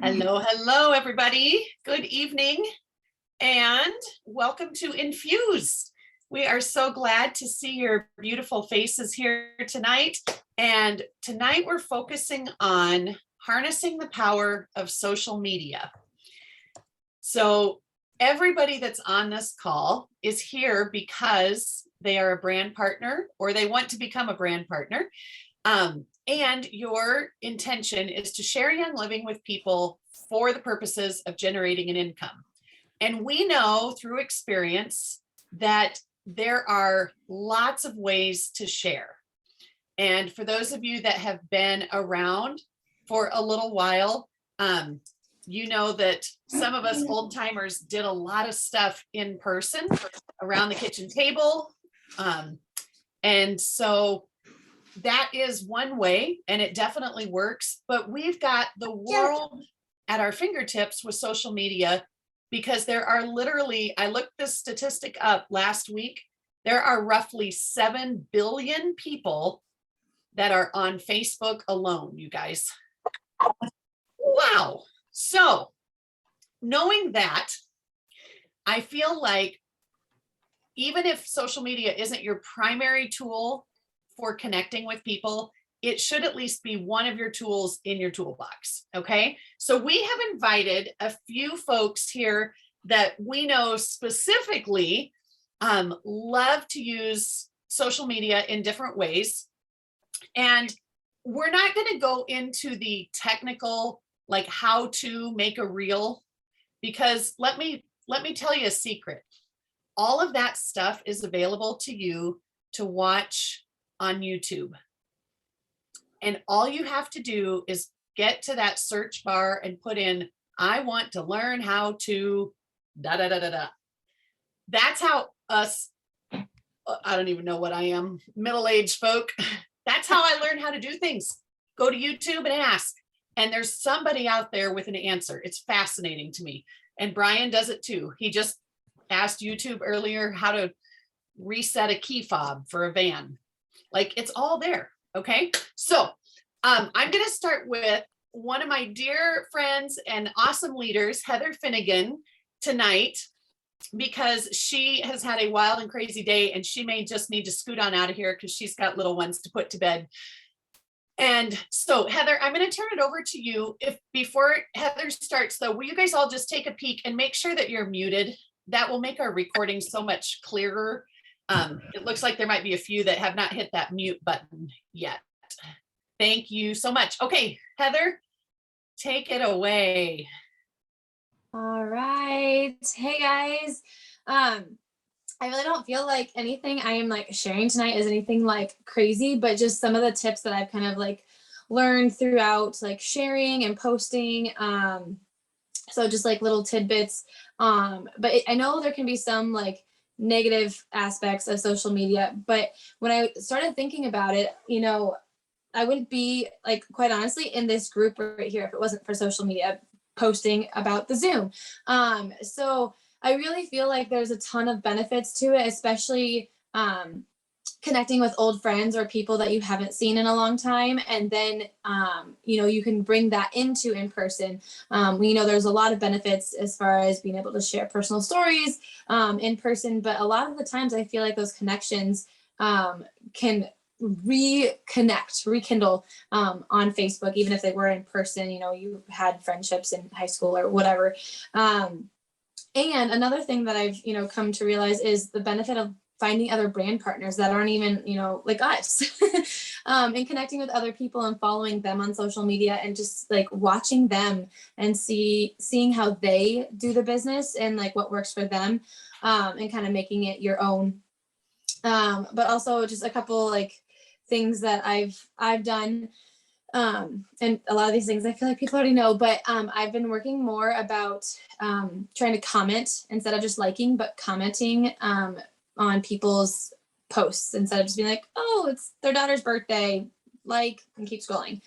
Hello, hello, everybody. Good evening and welcome to Infuse. We are so glad to see your beautiful faces here tonight. And tonight we're focusing on harnessing the power of social media. So everybody that's on this call is here because they are a brand partner or they want to become a brand partner. And your intention is to share Young Living with people for the purposes of generating an income. And we know through experience that there are lots of ways to share. And for those of you that have been around for a little while, you know that some of us old timers did a lot of stuff in person around the kitchen table. And so that is one way, and it definitely works, but we've got the world at our fingertips with social media because there are literally, I looked this statistic up last week, there are roughly 7 billion people that are on Facebook alone, you guys. Wow. So knowing that, I feel like even if social media isn't your primary tool for connecting with people, it should at least be one of your tools in your toolbox. Okay. So we have invited a few folks here that we know specifically love to use social media in different ways. And we're not going to go into the technical, like how to make a reel, because let me tell you a secret. All of that stuff is available to you to watch on YouTube. And all you have to do is get to that search bar and put in, I want to learn how to da da da da da. That's how us, I don't even know what I am, middle-aged folk, that's how I learned how to do things. Go to YouTube and ask. And there's somebody out there with an answer. It's fascinating to me. And Brian does it too. He just asked YouTube earlier how to reset a key fob for a van. Like, it's all there. Okay. So I'm going to start with one of my dear friends and awesome leaders, Heather Finnegan, tonight, because she has had a wild and crazy day and she may just need to scoot on out of here because she's got little ones to put to bed. And so Heather, I'm going to turn it over to you. If before Heather starts though, will you guys all just take a peek and make sure that you're muted? That will make our recording so much clearer. It looks like there might be a few that have not hit that mute button yet. Thank you so much. Okay, Heather, take it away. All right. Hey guys. I really don't feel like anything I am like sharing tonight is anything like crazy, but just some of the tips that I've kind of like learned throughout like sharing and posting. So just like little tidbits. But I know there can be some like negative aspects of social media, but when I started thinking about it, I wouldn't be like, quite honestly, in this group right here if it wasn't for social media posting about the Zoom. So I really feel like there's a ton of benefits to it, especially connecting with old friends or people that you haven't seen in a long time. And then, you can bring that into in person. There's a lot of benefits as far as being able to share personal stories in person. But a lot of the times I feel like those connections can rekindle on Facebook, even if they were in person. You had friendships in high school or whatever. And another thing that I've, come to realize is the benefit of finding other brand partners that aren't even, like us, and connecting with other people and following them on social media and just like watching them and seeing how they do the business and like what works for them, and kind of making it your own. But also just a couple like things that I've done. And a lot of these things I feel like people already know, but I've been working more about trying to comment instead of just liking, but commenting on people's posts instead of just being like, oh, it's their daughter's birthday, like, and keep scrolling.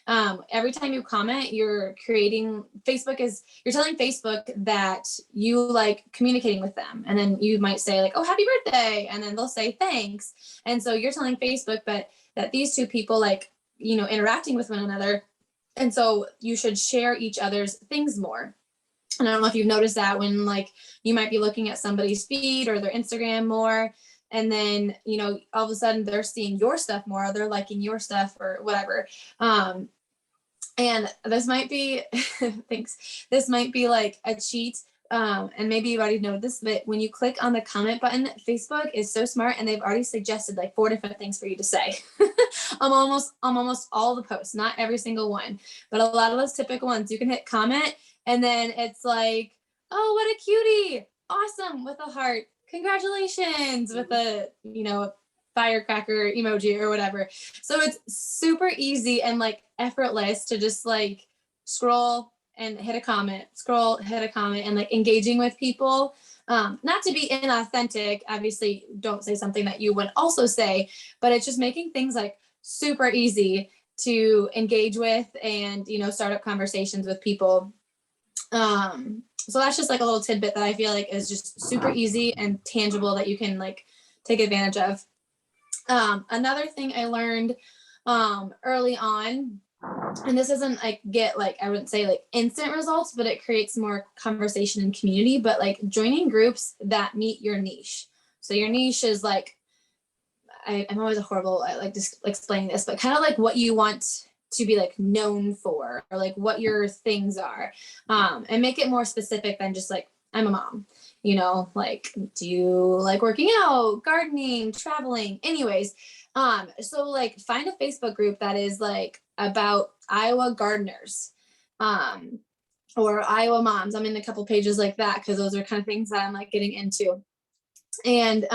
Every time you comment, you're telling Facebook that you like communicating with them. And then you might say like, oh, happy birthday. And then they'll say thanks. And so you're telling Facebook that these two people like, interacting with one another And so you should share each other's things more. And I don't know if you've noticed that when like you might be looking at somebody's feed or their Instagram more, and then, you know, all of a sudden they're seeing your stuff more, or they're liking your stuff or whatever. And this might be, thanks, this might be like a cheat. And maybe you already know this, but when you click on the comment button, Facebook is so smart and they've already suggested like 4 different things for you to say. I'm almost all the posts, not every single one, but a lot of those typical ones. You can hit comment and then it's like, oh, what a cutie. Awesome, with a heart. Congratulations, with a, you know, firecracker emoji or whatever. So it's super easy and like effortless to just like scroll and hit a comment, scroll, hit a comment, and like engaging with people. Not to be inauthentic, obviously don't say something that you would also say, but it's just making things like super easy to engage with and, you know, start up conversations with people. So that's just like a little tidbit that I feel like is just super easy and tangible that you can like take advantage of. Another thing I learned early on, and this isn't like I wouldn't say like instant results, but it creates more conversation and community, but like joining groups that meet your niche. So your niche is like, I'm always a horrible at like just explaining this, but kind of like what you want to be like known for, or like what your things are, and make it more specific than just like, I'm a mom, you know, like, do you like working out, gardening, traveling, anyways. So like find a Facebook group that is like about Iowa gardeners, or Iowa moms. I'm in a couple pages like that, because those are kind of things that I'm like getting into. And,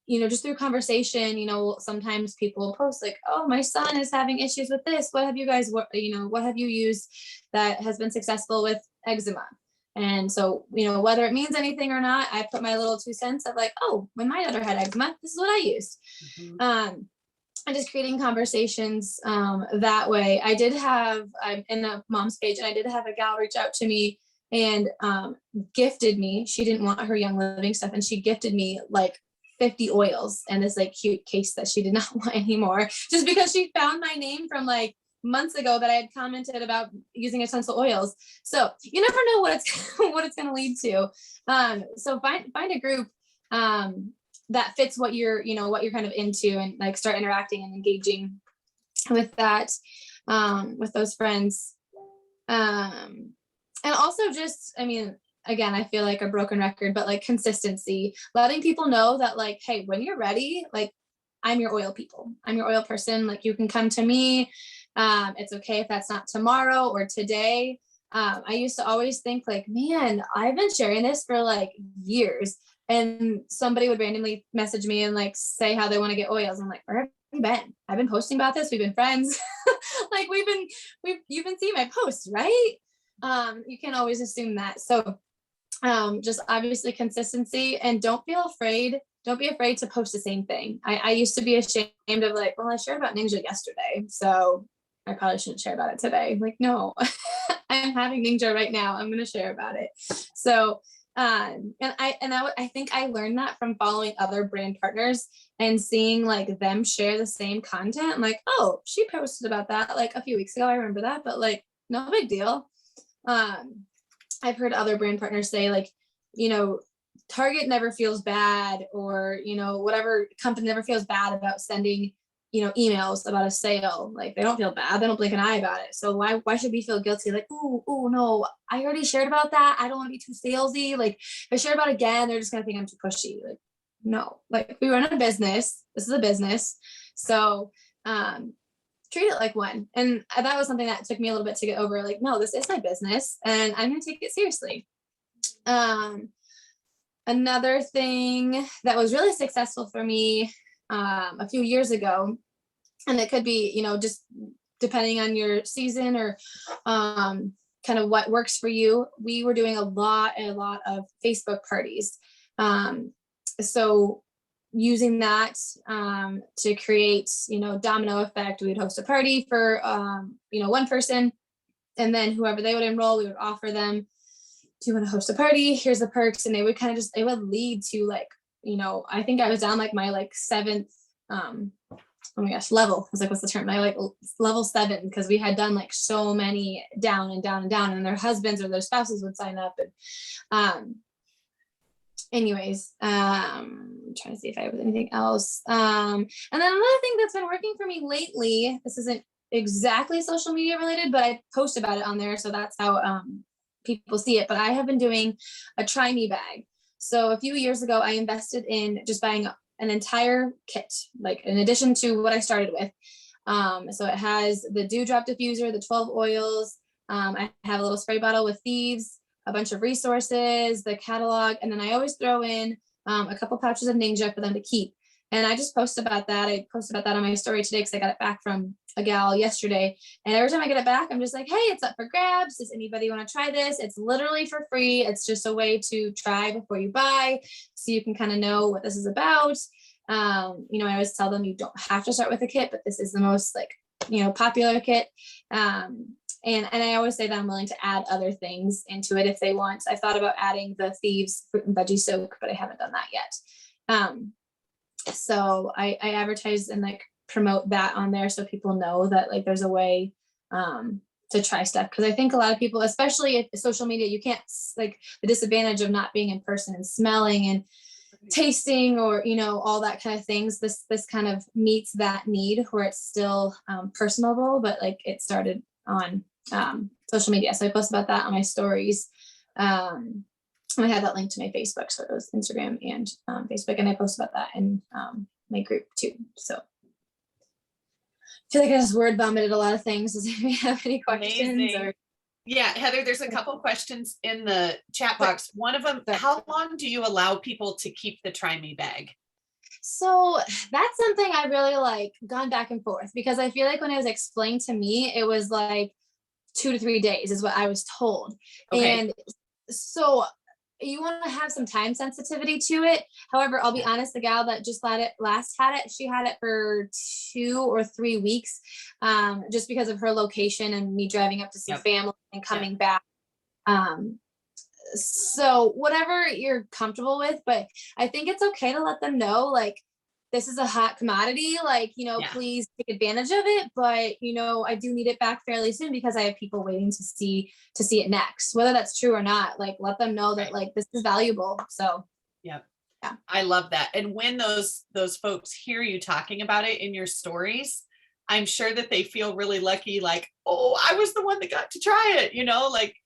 you know, just through conversation, you know, sometimes people will post like, oh, my son is having issues with this. What have you guys, what have you used that has been successful with eczema? And so, you know, whether it means anything or not, I put my little 2 cents of like, oh, when my daughter had eczema, this is what I used. And just creating conversations that way. I'm in a mom's page, and I did have a gal reach out to me and gifted me. She didn't want her Young Living stuff, and she gifted me like 50 oils and this like cute case that she did not want anymore, just because she found my name from like months ago that I had commented about using essential oils. So you never know what it's what it's going to lead to. So find a group that fits what you're kind of into, and like start interacting and engaging with that, with those friends. And also just, I mean, again, I feel like a broken record, but like consistency, letting people know that like, hey, when you're ready, like I'm your oil people. I'm your oil person. Like you can come to me. It's okay if that's not tomorrow or today. I used to always think like, man, I've been sharing this for like years. And somebody would randomly message me and like say how they want to get oils. I'm like, where have you been? I've been posting about this. We've been friends. Like you've been seeing my posts, right? You can't always assume that. So just obviously consistency, and don't be afraid to post the same thing. I used to be ashamed of like, well, I shared about Ninja yesterday, so I probably shouldn't share about it today. Like, no, I'm having Ninja right now. I'm going to share about it. So, I think I learned that from following other brand partners and seeing like them share the same content. I'm like, oh, she posted about that like a few weeks ago. I remember that, but like, no big deal. I've heard other brand partners say like, you know, Target never feels bad, or, you know, whatever company never feels bad about sending, you know, emails about a sale. Like they don't feel bad. They don't blink an eye about it. So why should we feel guilty? Like, oh no, I already shared about that. I don't want to be too salesy. Like if I share about it again, they're just going to think I'm too pushy. Like, no, like we run a business. This is a business. So, treat it like one. And that was something that took me a little bit to get over. Like, no, this is my business and I'm going to take it seriously. Another thing that was really successful for me a few years ago, and it could be, you know, just depending on your season or kind of what works for you. We were doing a lot of Facebook parties. So using that to create, you know, domino effect, we would host a party for, you know, one person, and then whoever they would enroll, we would offer them, do you want to host a party? Here's the perks. And they would kind of just, it would lead to like, you know, I think I was down like my like 7th oh my gosh, level. I was like, what's the term? I like level 7, because we had done like so many down and down and down, and their husbands or their spouses would sign up. And anyways, I'm trying to see if I have anything else. And then another thing that's been working for me lately, this isn't exactly social media related, but I post about it on there, so that's how people see it. But I have been doing a try me bag. So a few years ago, I invested in just buying an entire kit, like in addition to what I started with. So it has the dewdrop diffuser, the 12 oils. I have a little spray bottle with thieves, a bunch of resources, the catalog, and then I always throw in a couple pouches of Ninja for them to keep. And I just post about that. I posted about that on my story today because I got it back from a gal yesterday. And every time I get it back, I'm just like, hey, it's up for grabs. Does anybody want to try this? It's literally for free. It's just a way to try before you buy, so you can kind of know what this is about. You know, I always tell them you don't have to start with a kit, but this is the most like, you know, popular kit. And I always say that I'm willing to add other things into it if they want. I thought about adding the Thieves fruit and veggie soak, but I haven't done that yet. So I advertise and like promote that on there, so people know that like there's a way to try stuff. Because I think a lot of people, especially at social media, you can't, like, the disadvantage of not being in person and smelling and tasting, or, you know, all that kind of things. This kind of meets that need where it's still personable, but like it started on social media. So I post about that on my stories. I had that linked to my Facebook, so it was Instagram and Facebook, and I post about that in my group too. So I feel like I just word vomited a lot of things. Does anybody have any questions? Amazing. Or Yeah, Heather, there's a couple questions in the chat box. One of them, how long do you allow people to keep the Try Me bag? So that's something I really like gone back and forth, because I feel like when it was explained to me, it was like 2 to 3 days is what I was told. Okay. And so you want to have some time sensitivity to it. However, I'll be honest, the gal that just last had it, she had it for 2 or 3 weeks, just because of her location and me driving up to see family and coming back. So whatever you're comfortable with, but I think it's okay to let them know, like, this is a hot commodity, like, you know, please take advantage of it. But, you know, I do need it back fairly soon because I have people waiting to see it next, whether that's true or not. Like, let them know that like this is valuable. So yeah, I love that. And when those folks hear you talking about it in your stories, I'm sure that they feel really lucky, like, oh, I was the one that got to try it, you know, like,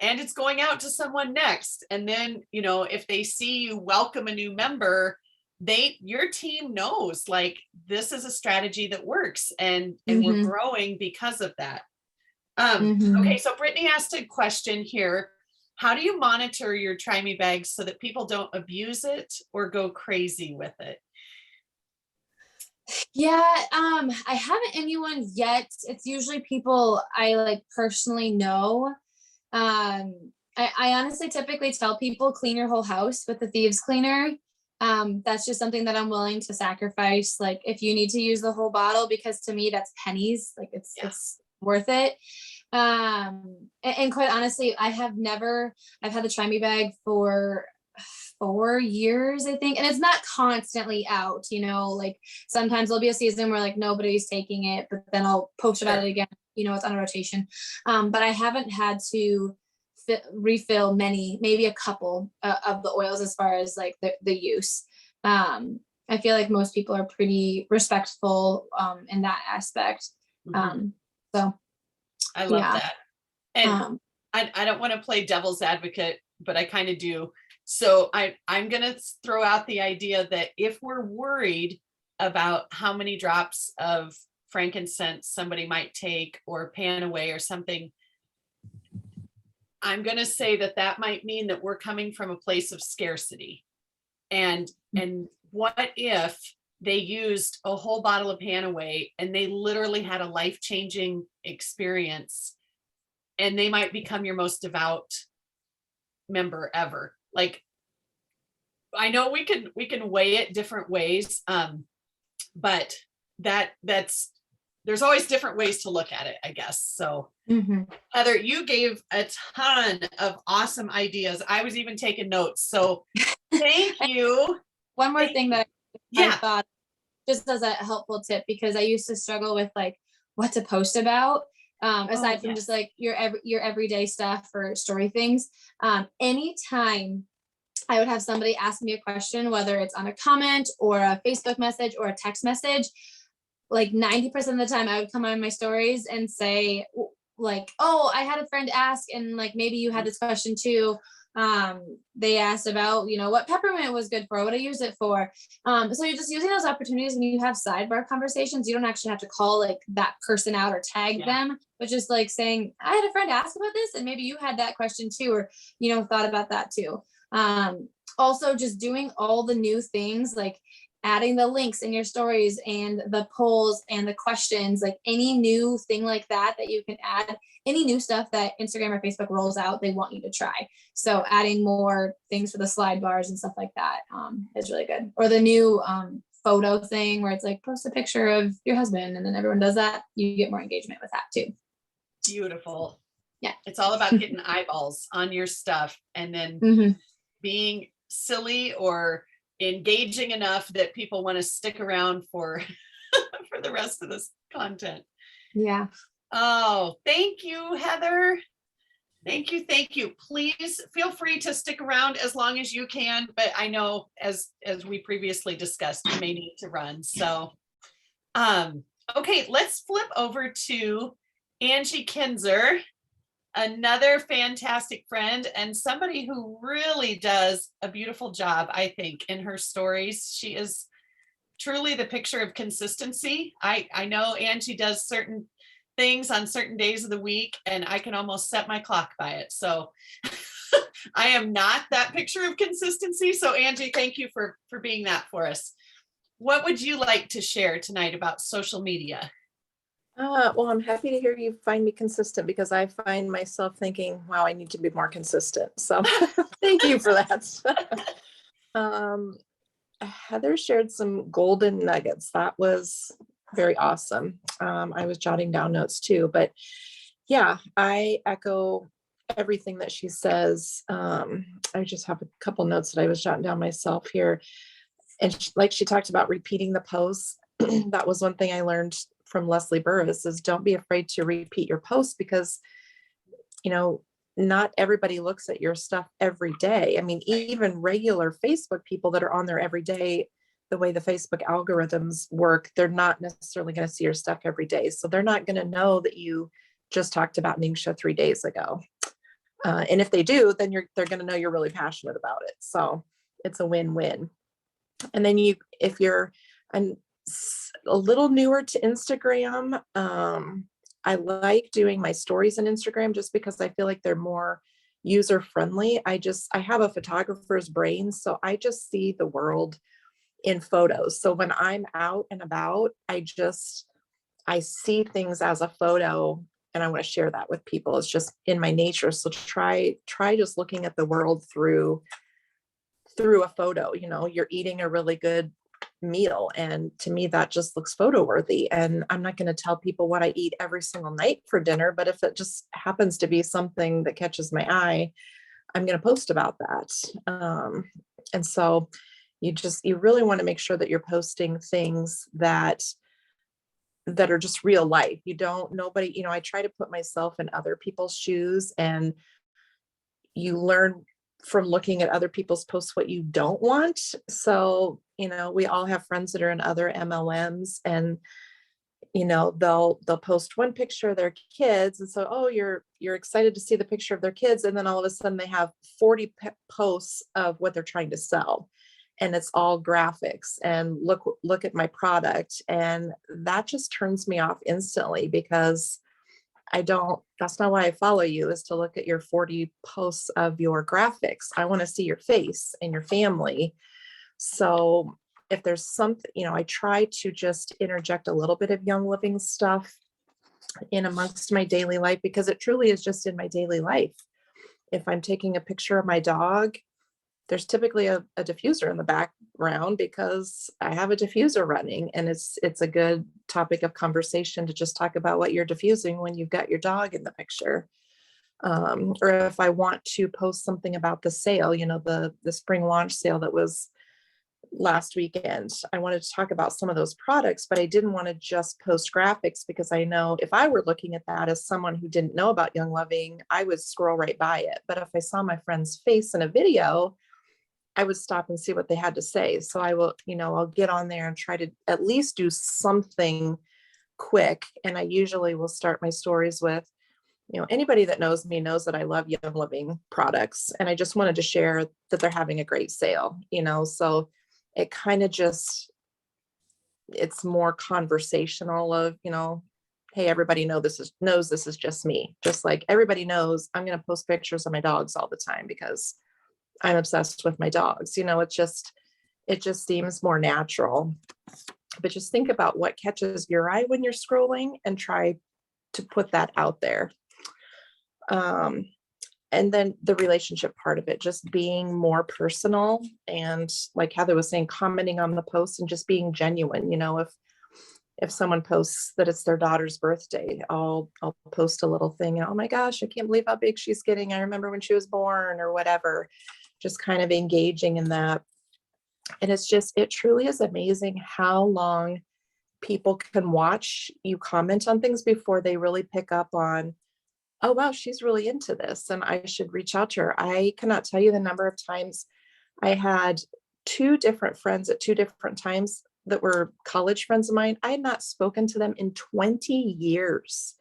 and it's going out to someone next. And then, you know, if they see you welcome a new member, your team knows, like, this is a strategy that works, and we're growing because of that. Okay, so Brittany asked a question here. How do you monitor your Try Me bags so that people don't abuse it or go crazy with it? Yeah, I haven't anyone yet. It's usually people I like personally know. I honestly typically tell people clean your whole house with the Thieves cleaner. That's just something that I'm willing to sacrifice. Like, if you need to use the whole bottle, because to me that's pennies, like it's worth it. And quite honestly, I've had the Try Me bag for 4 years, I think. And it's not constantly out, you know, like sometimes there'll be a season where like nobody's taking it, but then I'll post about it again, you know, it's on a rotation. But I haven't had to refill maybe a couple of the oils as far as like the use. I feel like most people are pretty respectful in that aspect. So I love that. And I don't want to play devil's advocate, but I kind of do. So I'm going to throw out the idea that if we're worried about how many drops of frankincense somebody might take, or pan away or something, I'm going to say that might mean that we're coming from a place of scarcity. And what if they used a whole bottle of pan away and they literally had a life-changing experience, and they might become your most devout member ever? Like, I know we can weigh it different ways, but there's always different ways to look at it, I guess. So Heather, you gave a ton of awesome ideas. I was even taking notes. So thank you. One more thing that I thought, just as a helpful tip, because I used to struggle with like what to post about. Aside from just like your everyday stuff or story things. Anytime I would have somebody ask me a question, whether it's on a comment or a Facebook message or a text message, like 90% of the time I would come on my stories and say like, oh, I had a friend ask, and like, maybe you had this question too. They asked about, what peppermint was good for, what I use it for. So you're just using those opportunities when you have sidebar conversations. You don't actually have to call like that person out or tag them, but just like saying, I had a friend ask about this, and maybe you had that question too, or, thought about that too. Also just doing all the new things, like adding the links in your stories and the polls and the questions, like any new thing like that you can add, any new stuff that Instagram or Facebook rolls out, they want you to try. So adding more things for the slide bars and stuff like that is really good. Or the new photo thing where it's like, post a picture of your husband, and then everyone does that. You get more engagement with that too. Beautiful. Yeah. It's all about getting eyeballs on your stuff, and then being silly or engaging enough that people want to stick around for for the rest of this content. Yeah. Oh, thank you, Heather. Thank you. Please feel free to stick around as long as you can, but I know as we previously discussed, you may need to run. So okay, let's flip over to Angie Kinzer, another fantastic friend and somebody who really does a beautiful job, I think, in her stories. She is truly the picture of consistency. I know Angie does certain things on certain days of the week, and I can almost set my clock by it. So I am not that picture of consistency. So Angie, thank you for being that for us. What would you like to share tonight about social media? Well, I'm happy to hear you find me consistent, because I find myself thinking, wow, I need to be more consistent. So thank you for that. Heather shared some golden nuggets. That was very awesome. I was jotting down notes too, but yeah, I echo everything that she says. I just have a couple notes that I was jotting down myself here. And like she talked about repeating the posts. That was one thing I learned from Leslie Burris, is don't be afraid to repeat your posts, because, not everybody looks at your stuff every day. I mean, even regular Facebook people that are on there every day, the way the Facebook algorithms work, they're not necessarily going to see your stuff every day. So they're not going to know that you just talked about Ningxia 3 days ago. And if they do, then they're going to know you're really passionate about it. So it's a win-win. And then if you're a little newer to Instagram, I like doing my stories on Instagram just because I feel like they're more user friendly. I have a photographer's brain, so I just see the world in photos. So when I'm out and about, I see things as a photo, and I want to share that with people. It's just in my nature. So try just looking at the world through a photo. You're eating a really good meal, and to me that just looks photo worthy. And I'm not going to tell people what I eat every single night for dinner, but if it just happens to be something that catches my eye, I'm going to post about that. And so you really want to make sure that you're posting things that are just real life. I try to put myself in other people's shoes, and you learn from looking at other people's posts what you don't want. So, we all have friends that are in other MLMs, and, they'll post one picture of their kids. And so, oh, you're excited to see the picture of their kids. And then all of a sudden they have 40 posts of what they're trying to sell. And it's all graphics and look at my product. And that just turns me off instantly, because that's not why I follow you, is to look at your 40 posts of your graphics. I want to see your face and your family. So if there's something, I try to just interject a little bit of Young Living stuff in amongst my daily life, because it truly is just in my daily life. If I'm taking a picture of my dog, there's typically a diffuser in the background, because I have a diffuser running, and it's a good topic of conversation to just talk about what you're diffusing when you've got your dog in the picture. Or if I want to post something about the sale, the spring launch sale that was last weekend, I wanted to talk about some of those products, but I didn't want to just post graphics because I know if I were looking at that as someone who didn't know about Young Living, I would scroll right by it. But if I saw my friend's face in a video, I would stop and see what they had to say. So I will, I'll get on there and try to at least do something quick. And I usually will start my stories with, anybody that knows me knows that I love Young Living products. And I just wanted to share that they're having a great sale, so it kind of just, it's more conversational of, hey, everybody knows this is just me. Just like everybody knows I'm going to post pictures of my dogs all the time because I'm obsessed with my dogs. It just seems more natural. But just think about what catches your eye when you're scrolling and try to put that out there. And then the relationship part of it, just being more personal and like Heather was saying, commenting on the post and just being genuine. If someone posts that it's their daughter's birthday, I'll post a little thing. Oh my gosh, I can't believe how big she's getting. I remember when she was born or whatever, just kind of engaging in that. And it truly is amazing how long people can watch you comment on things before they really pick up on, oh, wow, she's really into this and I should reach out to her. I cannot tell you the number of times I had two different friends at two different times that were college friends of mine. I had not spoken to them in 20 years.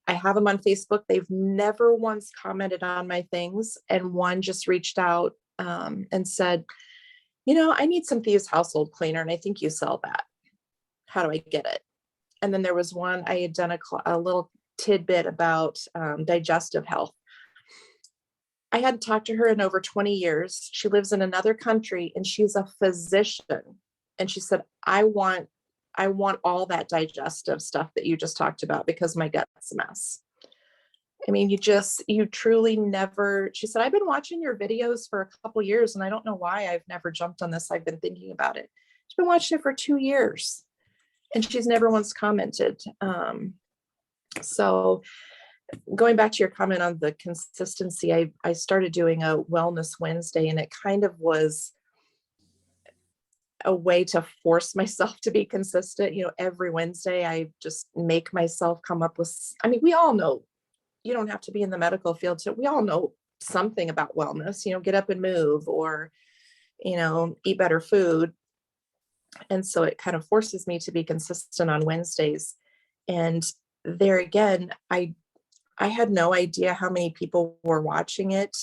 I have them on Facebook. They've never once commented on my things. And one just reached out and said, I need some Thieves household cleaner and I think you sell that. How do I get it? And then there was one, I had done a little tidbit about digestive health. I hadn't talked to her in over 20 years. She lives in another country and she's a physician. And she said, I want all that digestive stuff that you just talked about because my gut's a mess. I mean, you truly never, she said, I've been watching your videos for a couple of years and I don't know why I've never jumped on this. I've been thinking about it. She's been watching it for 2 years and she's never once commented. So going back to your comment on the consistency, I started doing a Wellness Wednesday and it kind of was a way to force myself to be consistent. Every Wednesday I just make myself come up with, we all know, you don't have to be in the medical field we all know something about wellness, get up and move or, eat better food. And so it kind of forces me to be consistent on Wednesdays. And there again, I had no idea how many people were watching it,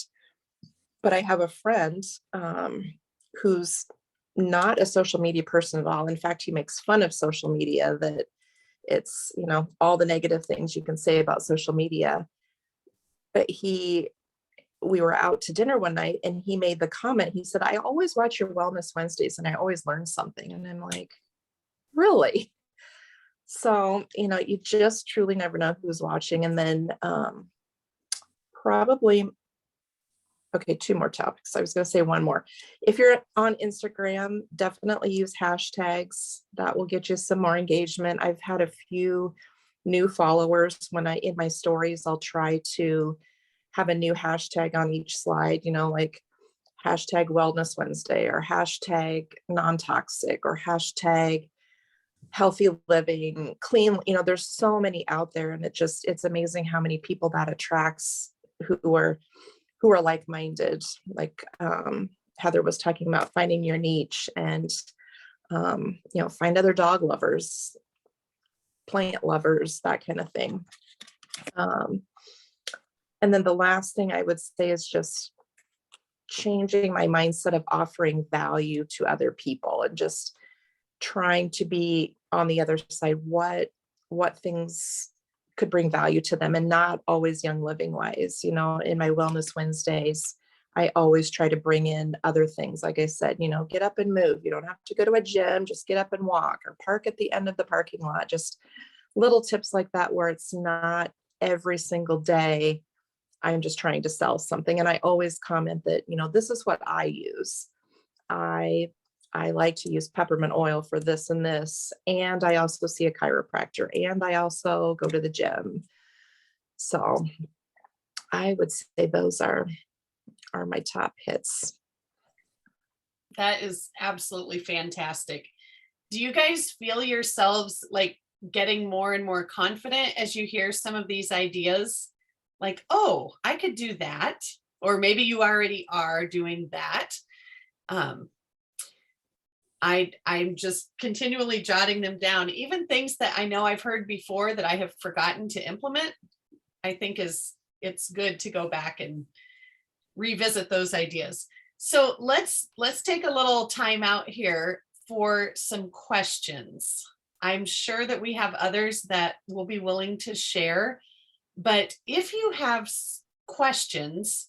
but I have a friend who's not a social media person at all. In fact, he makes fun of social media, that it's, all the negative things you can say about social media. But we were out to dinner one night and he made the comment, he said, I always watch your Wellness Wednesdays and I always learn something. And I'm like, really? So, you just truly never know who's watching. And then probably, okay, 2 more topics. I was going to say one more. If you're on Instagram, definitely use hashtags. That will get you some more engagement. I've had a few new followers when in my stories, I'll try to have a new hashtag on each slide, like hashtag Wellness Wednesday or hashtag non-toxic or hashtag healthy living, clean, there's so many out there. And it's amazing how many people that attracts who are like-minded. Like Heather was talking about finding your niche and, find other dog lovers, plant lovers, that kind of thing. And then the last thing I would say is just changing my mindset of offering value to other people and just trying to be on the other side, what things could bring value to them, and not always Young Living wise. In my Wellness Wednesdays, I always try to bring in other things. Like I said, get up and move. You don't have to go to a gym, just get up and walk or park at the end of the parking lot. Just little tips like that, where it's not every single day I'm just trying to sell something. And I always comment that, this is what I use. I like to use peppermint oil for this and this. And I also see a chiropractor and I also go to the gym. So I would say those are my top hits. That is absolutely fantastic. Do you guys feel yourselves like getting more and more confident as you hear some of these ideas? Like, oh, I could do that. Or maybe you already are doing that. Um, I'm just continually jotting them down, even things that I know I've heard before that I have forgotten to implement. I think it's good to go back and revisit those ideas. So let's take a little time out here for some questions. I'm sure that we have others that will be willing to share, but if you have questions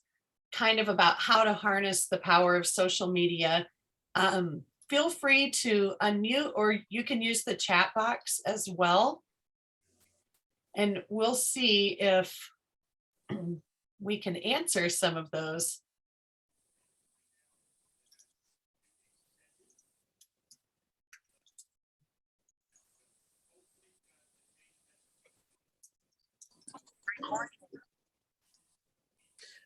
kind of about how to harness the power of social media, feel free to unmute, or you can use the chat box as well. And we'll see if we can answer some of those.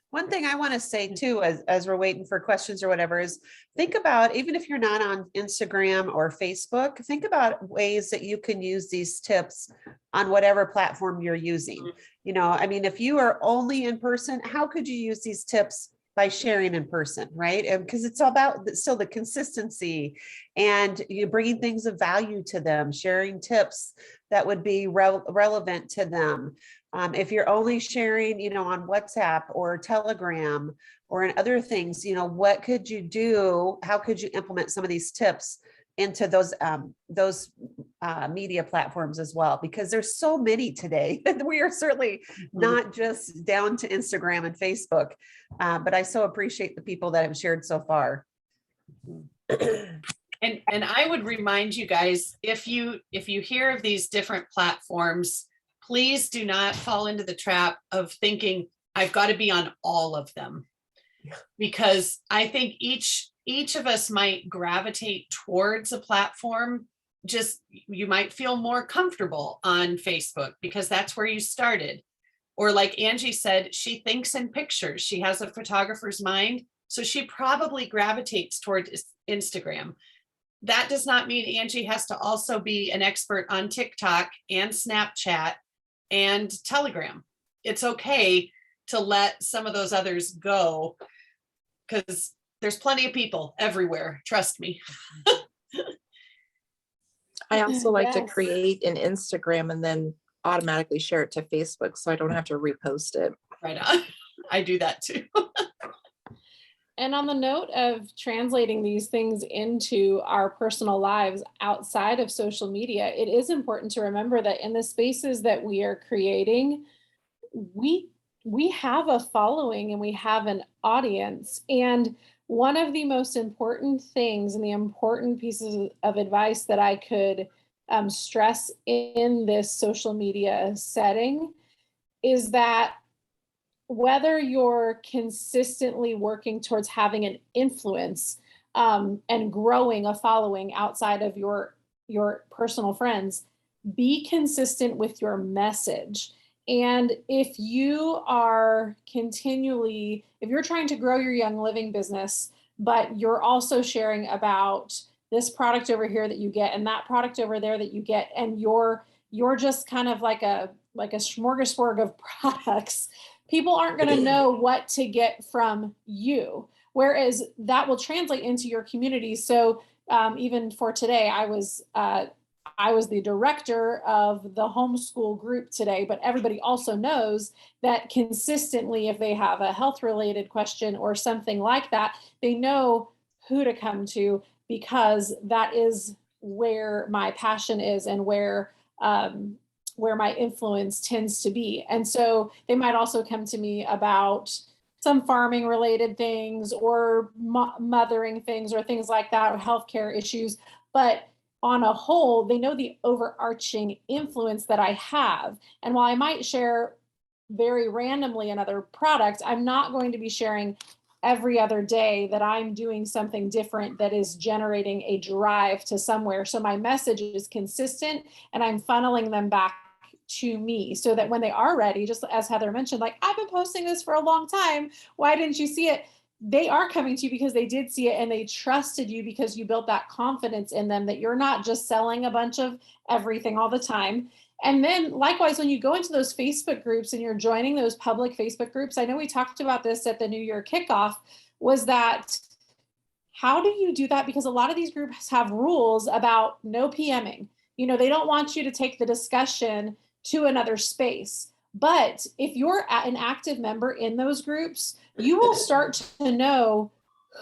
One thing I want to say too, as we're waiting for questions or whatever, is think about, even if you're not on Instagram or Facebook, think about ways that you can use these tips on whatever platform you're using. You know, I mean, if you are only in person, how could you use these tips by sharing in person, right? And because it's all about still the consistency and you bringing things of value to them, sharing tips that would be relevant to them. If you're only sharing, you know, on WhatsApp or Telegram or in other things, you know, what could you do? How could you implement some of these tips into those media platforms as well? Because there's so many today. We are certainly not just down to Instagram and Facebook, but I so appreciate the people that have shared so far. And I would remind you guys, if you hear of these different platforms, please do not fall into the trap of thinking I've got to be on all of them, because I think each of us might gravitate towards a platform. Just, you might feel more comfortable on Facebook because that's where you started. Or like Angie said, she thinks in pictures. She has a photographer's mind, so she probably gravitates toward Instagram. That does not mean Angie has to also be an expert on TikTok and Snapchat and Telegram. It's okay to let some of those others go, because there's plenty of people everywhere. Trust me. I also like to Yes. create an Instagram and then automatically share it to Facebook so I don't have to repost it. Right on. I do that too. And on the note of translating these things into our personal lives outside of social media, it is important to remember that in the spaces that we are creating, we have a following and we have an audience. And one of the most important things and the important pieces of advice that I could stress in this social media setting is that whether you're consistently working towards having an influence and growing a following outside of your personal friends, be consistent with your message. And if you are continually, if you're trying to grow your Young Living business, but you're also sharing about this product over here that you get and that product over there that you get, and you're just kind of like a smorgasbord of products, people aren't going to know what to get from you. Whereas that will translate into your community. So even for today, I was the director of the homeschool group today, but everybody also knows that consistently, if they have a health related question or something like that, they know who to come to, because that is where my passion is and where my influence tends to be. And so they might also come to me about some farming related things or mothering things or things like that, or healthcare issues. But on a whole, they know the overarching influence that I have. And while I might share very randomly another product, I'm not going to be sharing every other day that I'm doing something different that is generating a drive to somewhere. So my message is consistent and I'm funneling them back to me so that when they are ready, just as Heather mentioned, like, I've been posting this for a long time, why didn't you see it? they are coming to you because they did see it and they trusted you because you built that confidence in them that you're not just selling a bunch of everything all the time. And then likewise, when you go into those Facebook groups and you're joining those public Facebook groups, I know we talked about this at the New Year kickoff, was that how do you do that? Because a lot of these groups have rules about no PMing. They don't want you to take the discussion to another space. But if you're an active member in those groups, you will start to know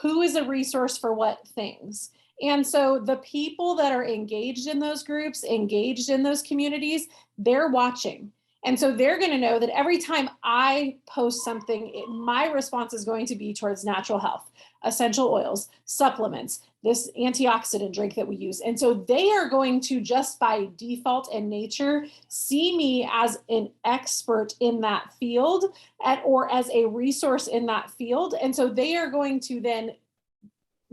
who is a resource for what things. And so the people that are engaged in those groups, engaged in those communities, they're watching. And so they're going to know that every time I post something, my response is going to be towards natural health, essential oils, supplements, this antioxidant drink that we use. And so they are going to, just by default and nature, see me as an expert in that field or as a resource in that field. And so they are going to then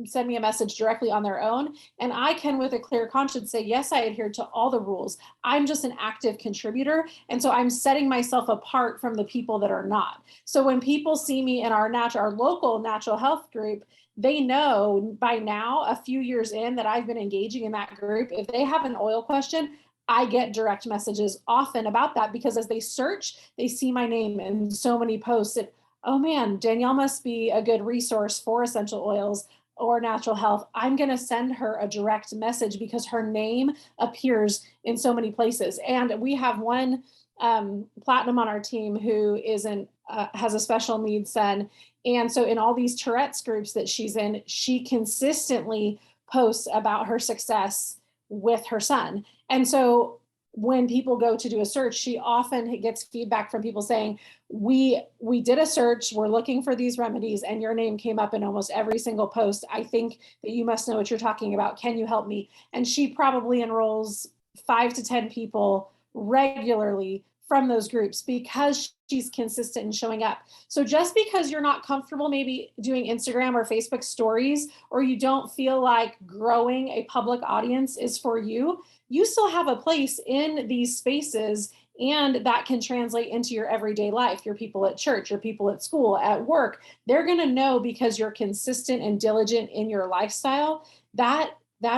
send me a message directly on their own. And I can, with a clear conscience, say, yes, I adhere to all the rules. I'm just an active contributor. And so I'm setting myself apart from the people that are not. So when people see me in our local natural health group, they know by now, a few years in, that I've been engaging in that group. If they have an oil question, I get direct messages often about that, because as they search, they see my name in so many posts that, oh man, Danielle must be a good resource for essential oils or natural health. I'm going to send her a direct message because her name appears in so many places. And we have one platinum on our team who has a special needs son. And so in all these Tourette's groups that she's in, she consistently posts about her success with her son. And so when people go to do a search, she often gets feedback from people saying, we did a search, we're looking for these remedies, and your name came up in almost every single post. I think that you must know what you're talking about. Can you help me? And she probably enrolls 5 to 10 people regularly from those groups because she's consistent in showing up. So just because you're not comfortable maybe doing Instagram or Facebook stories, or you don't feel like growing a public audience is for you, you still have a place in these spaces, and that can translate into your everyday life. Your people at church, your people at school, at work, they're going to know, because you're consistent and diligent in your lifestyle, that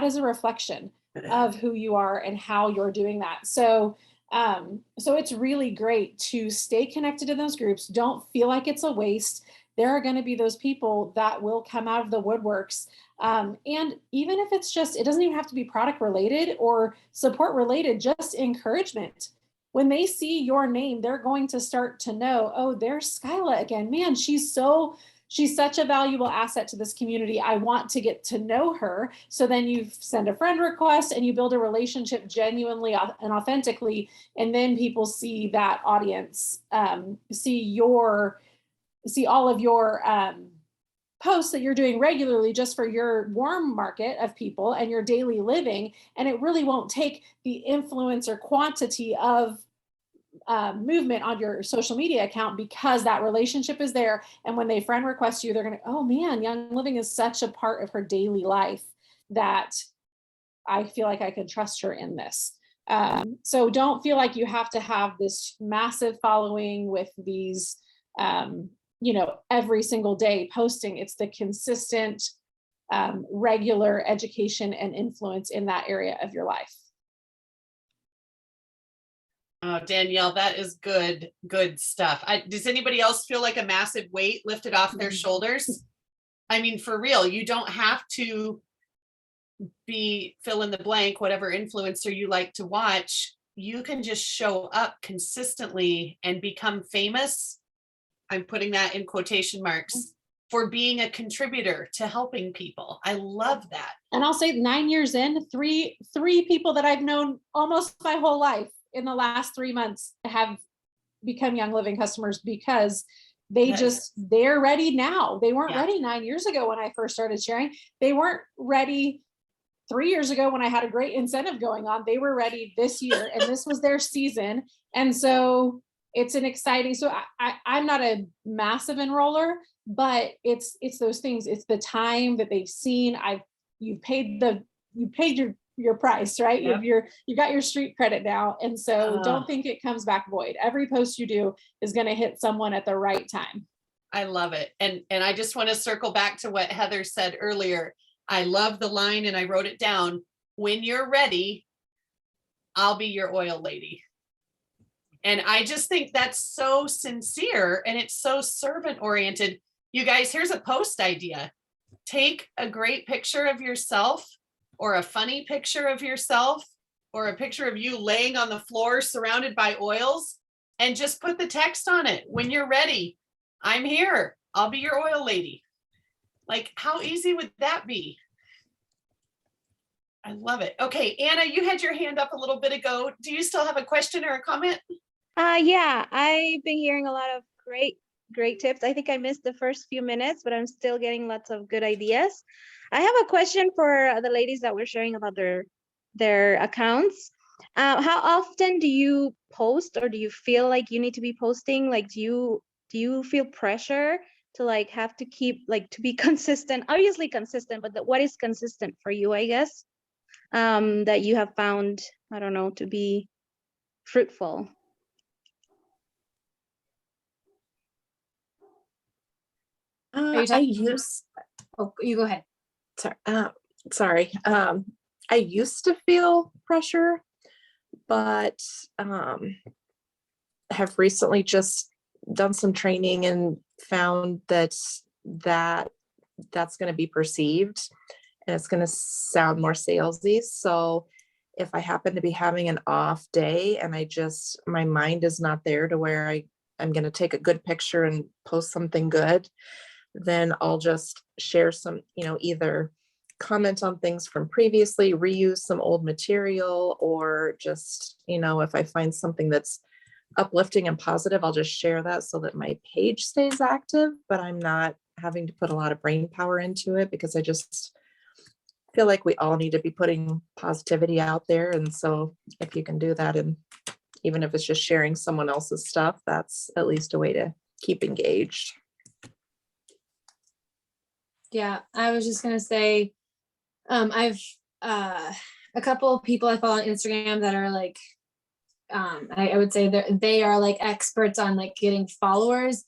is a reflection of who you are and how you're doing that. So it's really great to stay connected in those groups. Don't feel like it's a waste. There are going to be those people that will come out of the woodworks. And even if it's just, it doesn't even have to be product related or support related, just encouragement. When they see your name, they're going to start to know, oh, there's Skyla again. Man, she's such a valuable asset to this community. I want to get to know her. So then you send a friend request and you build a relationship genuinely and authentically. And then people see that audience, see all of your posts that you're doing regularly just for your warm market of people and your daily living. And it really won't take the influence or quantity of movement on your social media account, because that relationship is there. And when they friend request you, they're going to, oh man, Young Living is such a part of her daily life that I feel like I can trust her in this. So don't feel like you have to have this massive following with these, every single day posting. It's the consistent, regular education and influence in that area of your life. Oh, Danielle, that is good stuff. Does anybody else feel like a massive weight lifted off their shoulders? I mean, for real, you don't have to be fill in the blank, whatever influencer you like to watch. You can just show up consistently and become famous. I'm putting that in quotation marks, for being a contributor to helping people. I love that. And I'll say 9 years in, three people that I've known almost my whole life in the last 3 months have become Young Living customers, because they're ready now. They weren't ready 9 years ago when I first started sharing. They weren't ready 3 years ago when I had a great incentive going on. They were ready this year, and this was their season. And so it's an exciting, so I'm not a massive enroller, but it's those things. It's the time that they've seen. You paid your price, right? Yep. You got your street credit now. And so don't think it comes back void. Every post you do is going to hit someone at the right time. I love it. And I just want to circle back to what Heather said earlier. I love the line and I wrote it down. When you're ready, I'll be your oil lady. And I just think that's so sincere and it's so servant oriented. You guys, here's a post idea. Take a great picture of yourself or a funny picture of yourself or a picture of you laying on the floor surrounded by oils and just put the text on it. When you're ready, I'm here. I'll be your oil lady. Like, how easy would that be? I love it. Okay, Anna, you had your hand up a little bit ago. Do you still have a question or a comment? Yeah, I've been hearing a lot of great tips. I think I missed the first few minutes, but I'm still getting lots of good ideas. I have a question for the ladies that were sharing about their accounts. How often do you post, or do you feel like you need to be posting? Like, do you feel pressure to like have to keep like to be consistent? Obviously consistent, but what is consistent for you, I guess, that you have found, I don't know, to be fruitful? Are you I talking? use, Oh, you go ahead. sorry. I used to feel pressure, but have recently just done some training and found that that's going to be perceived and it's going to sound more salesy. So if I happen to be having an off day and my mind is not there to where I'm going to take a good picture and post something good, then I'll just share some, either comment on things from previously, reuse some old material, or just, if I find something that's uplifting and positive, I'll just share that so that my page stays active, but I'm not having to put a lot of brain power into it, because I just feel like we all need to be putting positivity out there. And so if you can do that, and even if it's just sharing someone else's stuff, that's at least a way to keep engaged. Yeah, I was just gonna say, I've a couple of people I follow on Instagram that are like, I would say they are like experts on like getting followers.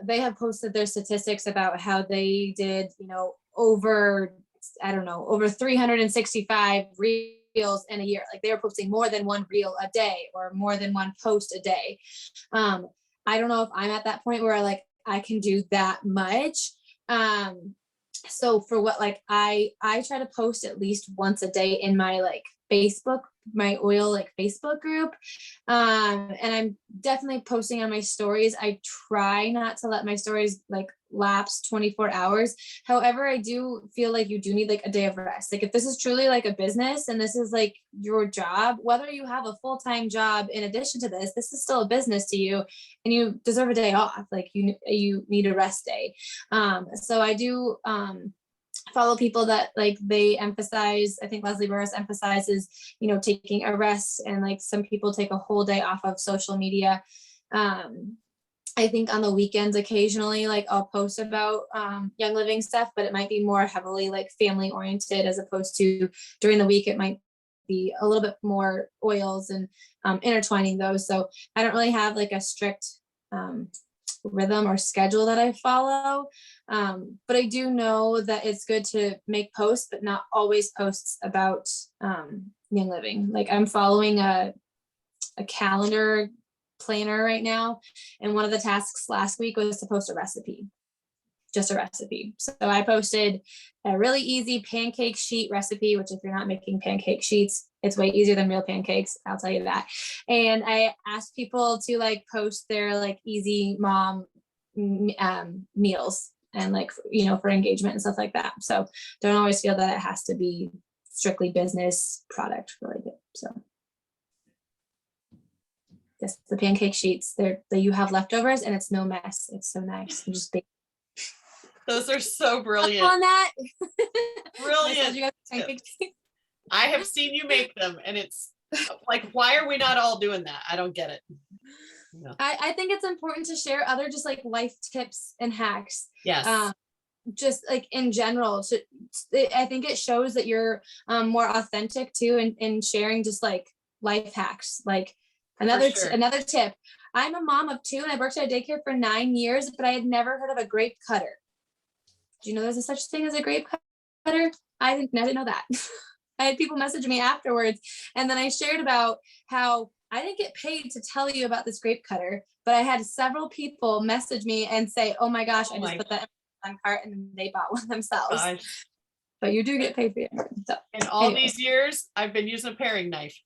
They have posted their statistics about how they did, over 365 reels in a year. Like they were posting more than one reel a day or more than one post a day. I don't know if I'm at that point where like I can do that much. So for what, like I try to post at least once a day in my like Facebook, my oil like Facebook group. And I'm definitely posting on my stories. I try not to let my stories like lapse 24 hours. However, I do feel like you do need like a day of rest. Like if this is truly like a business and this is like your job, whether you have a full-time job in addition to this is still a business to you and you deserve a day off. Like you need a rest day. So I do, follow people that like they emphasize, I think Leslie Burris emphasizes, taking a rest, and like some people take a whole day off of social media. I think on the weekends occasionally like I'll post about Young Living stuff, but it might be more heavily like family oriented, as opposed to during the week it might be a little bit more oils and intertwining those. So I don't really have like a strict rhythm or schedule that I follow. But I do know that it's good to make posts, but not always posts about Young Living. Like I'm following a calendar planner right now, and one of the tasks last week was to post a recipe, just a recipe. So I posted a really easy pancake sheet recipe, which if you're not making pancake sheets, it's way easier than real pancakes, I'll tell you that. And I asked people to like post their like easy mom meals and like, for engagement and stuff like that. So don't always feel that it has to be strictly business product related. So yes, the pancake sheets, that you have leftovers and it's no mess. It's so nice. You just bake. Those are so brilliant. On that. Brilliant. I have seen you make them, and it's like, why are we not all doing that? I don't get it. No. I think it's important to share other just like life tips and hacks. Yes. Just like in general. So I think it shows that you're more authentic too, in sharing just like life hacks. Like another tip. I'm a mom of 2 and I worked at a daycare for 9 years, but I had never heard of a grape cutter. Do you know there's a such thing as a grape cutter? I didn't know that. I had people message me afterwards, and then I shared about how I didn't get paid to tell you about this grape cutter, but I had several people message me and say, oh my gosh, I just put that in my cart, and then they bought one themselves. Gosh. But you do get paid for it. So, In all anyways. these years, I've been using a paring knife.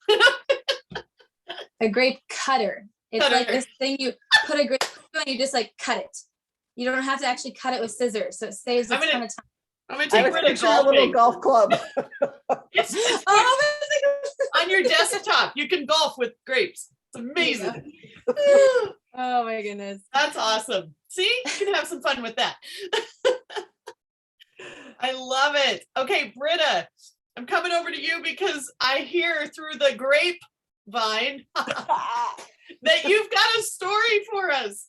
A grape cutter. It's like Cutter. this thing you put a grape and you just like cut it. You don't have to actually cut it with scissors, so it saves a ton of time. I'm gonna I take was Britta picturing a little golfing. golf club. It's Oh, on your desktop. You can golf with grapes. It's amazing. oh my goodness. That's awesome. See, you can have some fun with that. I love it. Okay, Britta, I'm coming over to you because I hear through the grapevine that you've got a story for us.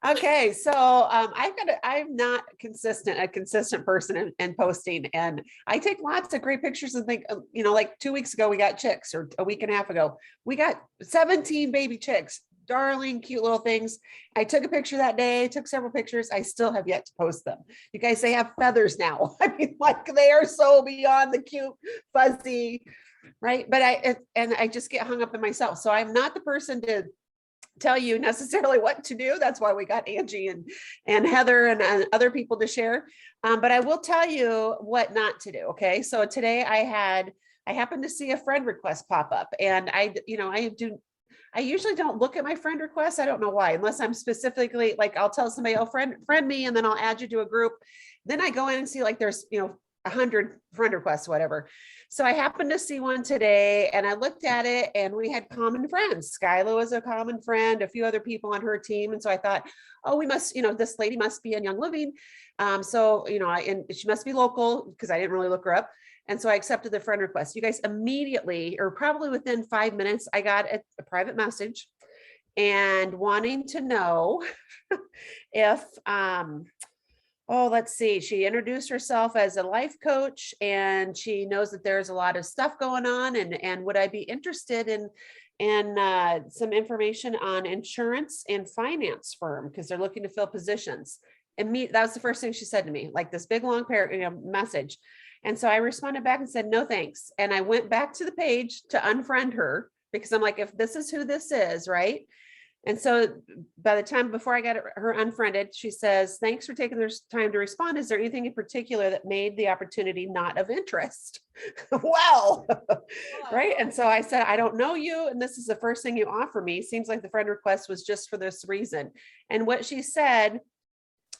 Okay, so I'm not a consistent person in posting, and I take lots of great pictures and think, like 2 weeks ago we got chicks, or a week and a half ago we got 17 baby chicks, darling, cute little things. I took a picture that day, took several pictures. I still have yet to post them. You guys, they have feathers now. I mean, like, they are so beyond the cute, fuzzy, right? But I just get hung up in myself. So I'm not the person to tell you necessarily what to do. That's why we got Angie and Heather and other people to share. But I will tell you what not to do. Okay. So today I happened to see a friend request pop up, and I usually don't look at my friend requests. I don't know why, unless I'm specifically like, I'll tell somebody, oh, friend me, and then I'll add you to a group. Then I go in and see like there's, 100 friend requests, whatever. So I happened to see one today, and I looked at it, and we had common friends. Skyla was a common friend, a few other people on her team. And so I thought, oh, we must, this lady must be in Young Living. And she must be local, because I didn't really look her up. And so I accepted the friend request. You guys, immediately, or probably within 5 minutes, I got a private message and wanting to know if, let's see. She introduced herself as a life coach, and she knows that there's a lot of stuff going on, and would I be interested in some information on insurance and finance firm, because they're looking to fill positions. And that was the first thing she said to me, like this big long message. And so I responded back and said, no, thanks. And I went back to the page to unfriend her, because I'm like, if this is who this is, right? And so by the time before I got her unfriended, she says, thanks for taking this time to respond. Is there anything in particular that made the opportunity not of interest? Well, right. And so I said, I don't know you, and this is the first thing you offer me. Seems like the friend request was just for this reason. And what she said,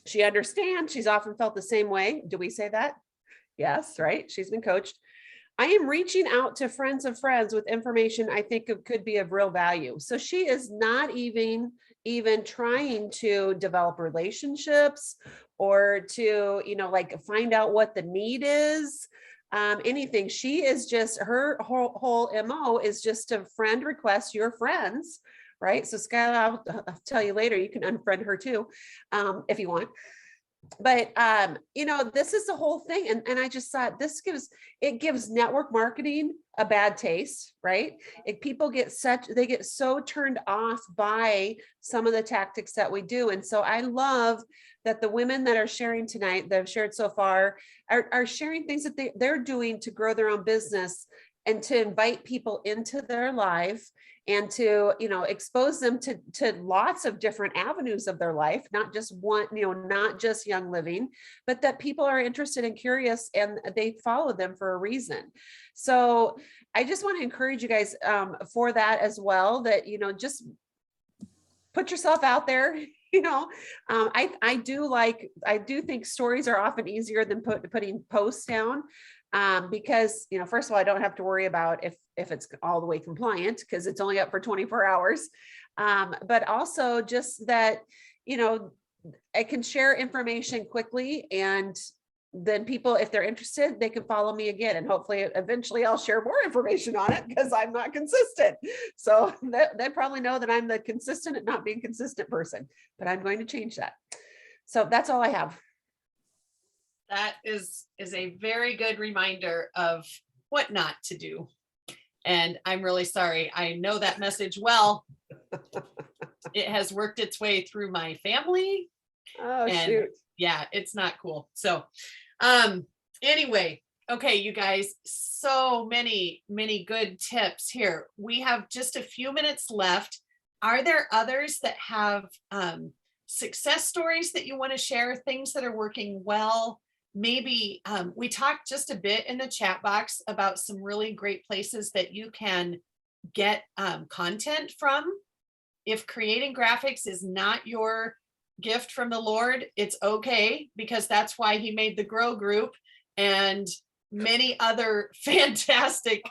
she understands. She's often felt the same way. Do we say that? Yes, right. She's been coached. I am reaching out to friends of friends with information I think could be of real value. So she is not even trying to develop relationships or to, like find out what the need is, anything. She is just, her whole MO is just to friend request your friends, right? So Skyla, I'll tell you later, you can unfriend her too, if you want. But, this is the whole thing. And I just thought it gives network marketing a bad taste, right? People get so turned off by some of the tactics that we do. And so I love that the women that are sharing tonight, that have shared so far, are sharing things that they're doing to grow their own business and to invite people into their life and to, expose them to lots of different avenues of their life, not just one, not just Young Living, but that people are interested and curious and they follow them for a reason. So I just want to encourage you guys for that as well, that, just put yourself out there. I do think stories are often easier than putting posts down. Because, first of all, I don't have to worry about if it's all the way compliant, because it's only up for 24 hours. But also just that, I can share information quickly, and then people, if they're interested, they can follow me again. And hopefully eventually I'll share more information on it, because I'm not consistent. So they probably know that I'm the consistent and not being consistent person, but I'm going to change that. So that's all I have. That is a very good reminder of what not to do. And I'm really sorry. I know that message well, It has worked its way through my family. Oh, And shoot. yeah, it's not cool. So, anyway, okay, you guys, so many good tips here. We have just a few minutes left. Are there others that have success stories that you want to share, things that are working well? Maybe we talked just a bit in the chat box about some really great places that you can get content from. If creating graphics is not your gift from the Lord, it's okay, because that's why he made the Grow Group and many other fantastic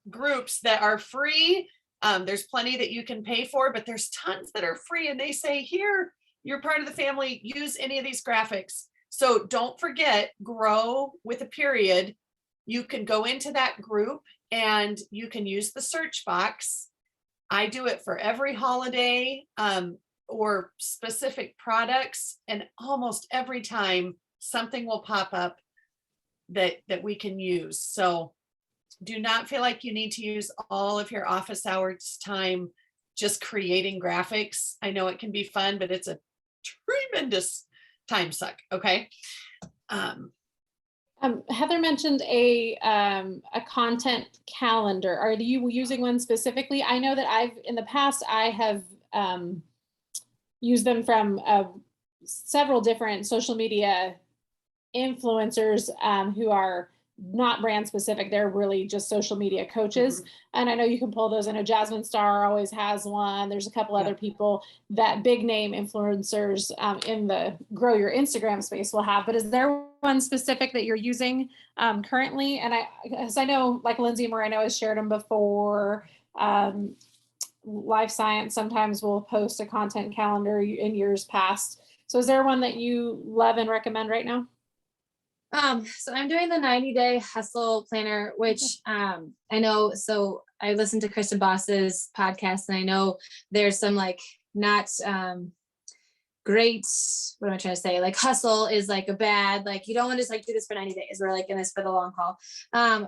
groups that are free. There's plenty that you can pay for, but there's tons that are free, and they say, here, you're part of the family, use any of these graphics. So don't forget, Grow with a period. You can go into that group and you can use the search box. I do it for every holiday or specific products, and almost every time something will pop up that we can use. So do not feel like you need to use all of your office hours time just creating graphics. I know it can be fun, but it's a tremendous time suck. Okay. Heather mentioned a content calendar. Are you using one specifically? I know that in the past, I have used them from several different social media influencers who are not brand specific. They're really just social media coaches. And I know you can pull those. I know Jasmine Star always has one. There's a couple other people that big name influencers in the Grow Your Instagram space will have. But is there one specific that you're using currently? And as I know, like Lindsay Moreno has shared them before. Life Science sometimes will post a content calendar in years past. So is there one that you love and recommend right now? So I'm doing the 90-day hustle planner, which I know, so I listened to Kristen Boss's podcast, and I know there's some like not great, what am I trying to say? Like hustle is like a bad, like you don't want to just like do this for 90 days. We're like in this for the long haul.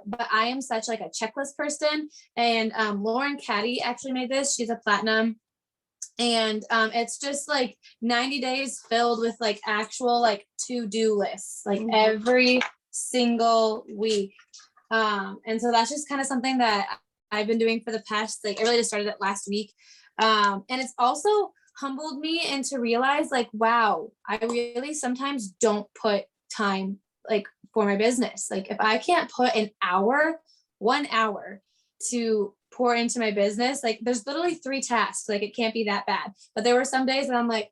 But I am such like a checklist person, and Lauren Caddy actually made this. She's a platinum. And it's just like 90 days filled with like actual like to-do lists, like every single week. And so that's just kind of something that I've been doing for the past, like I really just started it last week. And it's also humbled me and to realize like, wow, I really sometimes don't put time like for my business. Like if I can't put 1 hour to pour into my business, like there's literally 3 tasks, like it can't be that bad. But there were some days that I'm like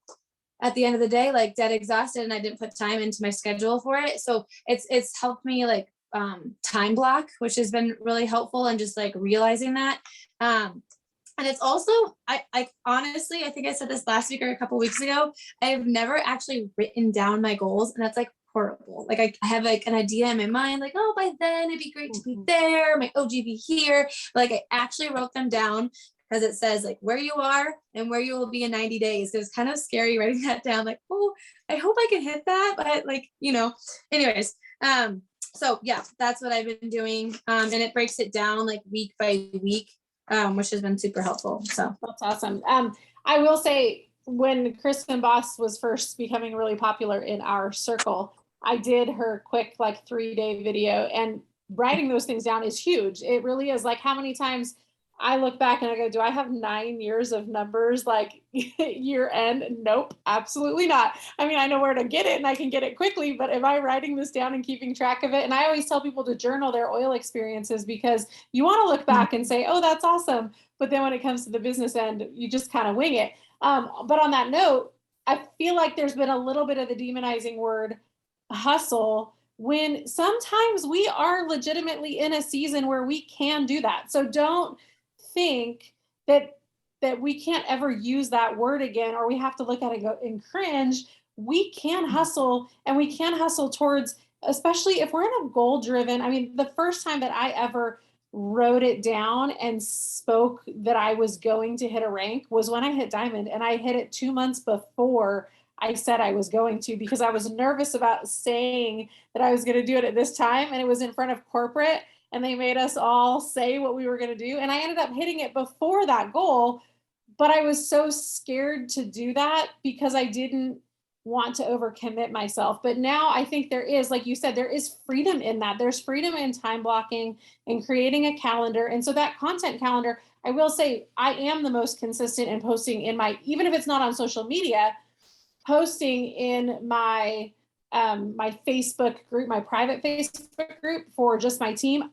at the end of the day like dead exhausted, and I didn't put time into my schedule for it. So it's helped me like time block, which has been really helpful, and just like realizing that. And it's also, I honestly, I think I said this last week or a couple weeks ago, I've never actually written down my goals, and that's like horrible. Like I have like an idea in my mind, like, oh, by then it'd be great to be there, my OGB here. Like I actually wrote them down because it says like where you are and where you will be in 90 days. It was kind of scary writing that down, like, oh, I hope I can hit that. But like, anyways, so yeah, that's what I've been doing. And it breaks it down like week by week, which has been super helpful. So that's awesome. I will say, when Kristen Boss was first becoming really popular in our circle, I did her quick like 3-day video, and writing those things down is huge. It really is. Like how many times I look back and I go, do I have 9 years of numbers like year end? Nope, absolutely not. I mean, I know where to get it and I can get it quickly, but am I writing this down and keeping track of it? And I always tell people to journal their oil experiences, because you want to look back and say, oh, that's awesome. But then when it comes to the business end, you just kind of wing it. But on that note, I feel like there's been a little bit of the demonizing word hustle, when sometimes we are legitimately in a season where we can do that. So don't think that we can't ever use that word again, or we have to look at it and cringe. We can hustle, and we can hustle towards, especially if we're in a goal driven. I mean, the first time that I ever wrote it down and spoke that I was going to hit a rank was when I hit diamond, and I hit it 2 months before I said I was going to, because I was nervous about saying that I was going to do it at this time. And it was in front of corporate, and they made us all say what we were going to do. And I ended up hitting it before that goal. but I was so scared to do that because I didn't want to overcommit myself. But now I think there is, like you said, there is freedom in that. There's freedom in time blocking and creating a calendar. And so that content calendar, I will say, I am the most consistent in posting in my, even if it's not on social media, posting in my my Facebook group, my private Facebook group for just my team.